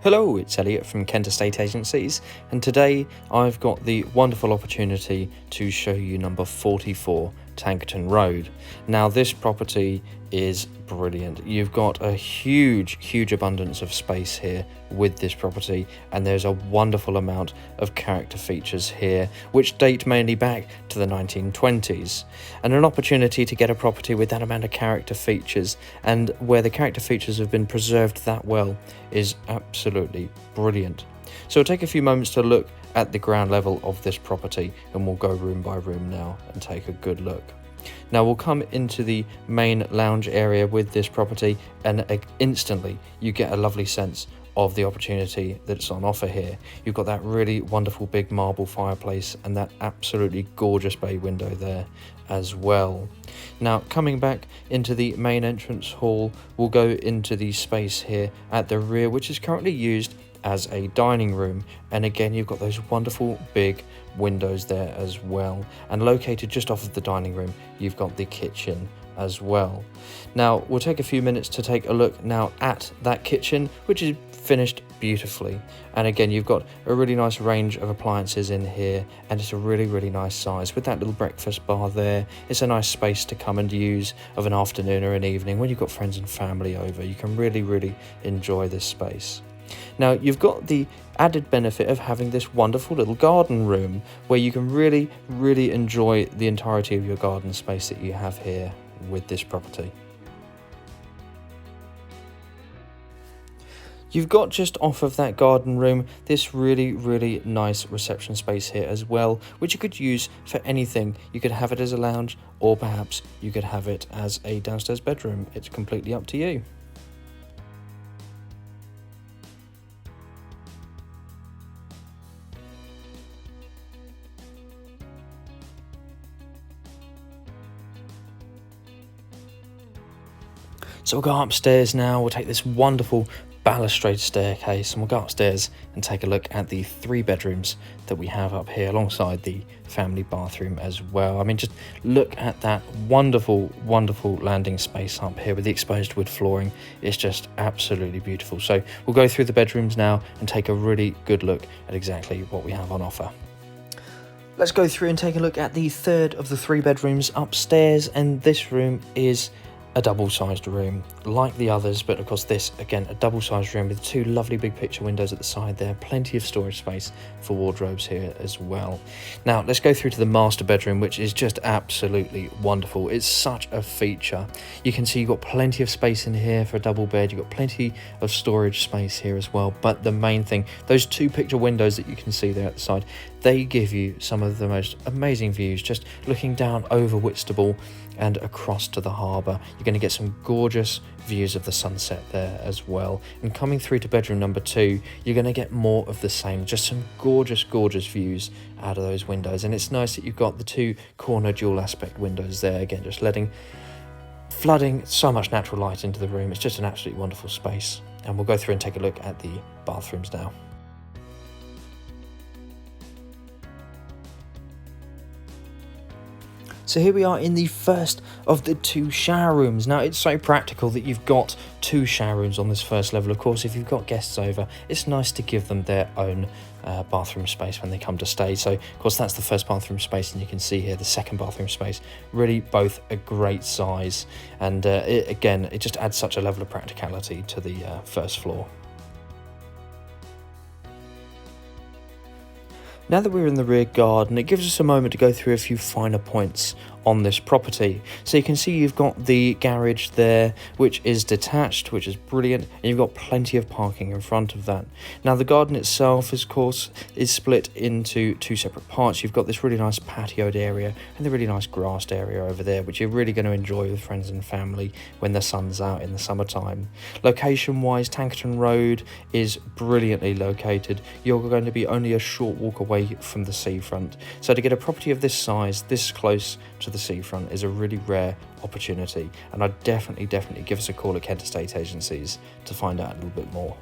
Hello, it's Elliot from Kent Estate Agencies, and today I've got the wonderful opportunity to show you number 44 Tankerton Road. Now this property is brilliant. You've got a huge abundance of space here with this property, and there's a wonderful amount of character features here which date mainly back to the 1920s, and an opportunity to get a property with that amount of character features and where the character features have been preserved that well is absolutely brilliant. So we'll take a few moments to look at the ground level of this property, and we'll go room by room now and take a good look. Now we'll come into the main lounge area with this property, and instantly you get a lovely sense of the opportunity that's on offer here. You've got that really wonderful big marble fireplace and that absolutely gorgeous bay window there as well. Now coming back into the main entrance hall, we'll go into the space here at the rear, which is currently used as a dining room, and again you've got those wonderful big windows there as well, and located just off of the dining room you've got the kitchen as well. Now we'll take a few minutes to take a look now at that kitchen, which is finished beautifully, and again you've got a really nice range of appliances in here, and it's a really nice size with that little breakfast bar there. It's a nice space to come and use of an afternoon or an evening when you've got friends and family over. You can really enjoy this space. Now you've got the added benefit of having this wonderful little garden room where you can really enjoy the entirety of your garden space that you have here with this property. You've got just off of that garden room this really nice reception space here as well, which you could use for anything. You could have it as a lounge, or perhaps you could have it as a downstairs bedroom. It's completely up to you. So we'll go upstairs now. We'll take this wonderful balustrade staircase and we'll go upstairs and take a look at the 3 bedrooms that we have up here alongside the family bathroom as well. I mean, just look at that wonderful landing space up here with the exposed wood flooring. It's just absolutely beautiful. So we'll go through the bedrooms now and take a really good look at exactly what we have on offer. Let's go through and take a look at the 3rd of the 3 bedrooms upstairs, and this room is a double-sized room like the others, but of course this, again, a double-sized room with 2 lovely big picture windows at the side there, plenty of storage space for wardrobes here as well. Now let's go through to the master bedroom, which is just absolutely wonderful. It's such a feature. You can see you've got plenty of space in here for a double bed. You've got plenty of storage space here as well, but the main thing, those 2 picture windows that you can see there at the side, they give you some of the most amazing views just looking down over Whitstable and across to the harbour. You're going to get some gorgeous views of the sunset there as well. And coming through to bedroom number 2, you're going to get more of the same, just some gorgeous views out of those windows. And it's nice that you've got the 2 corner dual aspect windows there, again just flooding so much natural light into the room. It's just an absolutely wonderful space. And we'll go through and take a look at the bathrooms now. So here we are in the first of the 2 shower rooms. Now it's so practical that you've got 2 shower rooms on this first level. Of course, if you've got guests over, it's nice to give them their own bathroom space when they come to stay. So of course that's the first bathroom space, and you can see here the second bathroom space, really both a great size, and it just adds such a level of practicality to the first floor. Now that we're in the rear garden, it gives us a moment to go through a few finer points on this property. So you can see you've got the garage there, which is detached, which is brilliant, and you've got plenty of parking in front of that. Now the garden itself, of course, is split into 2 separate parts. You've got this really nice patioed area and the really nice grassed area over there, which you're really going to enjoy with friends and family when the sun's out in the summertime. Location-wise, Tankerton Road is brilliantly located. You're going to be only a short walk away from the seafront. So to get a property of this size, this close to the seafront, is a really rare opportunity, and I'd definitely give us a call at Kent Estate Agencies to find out a little bit more.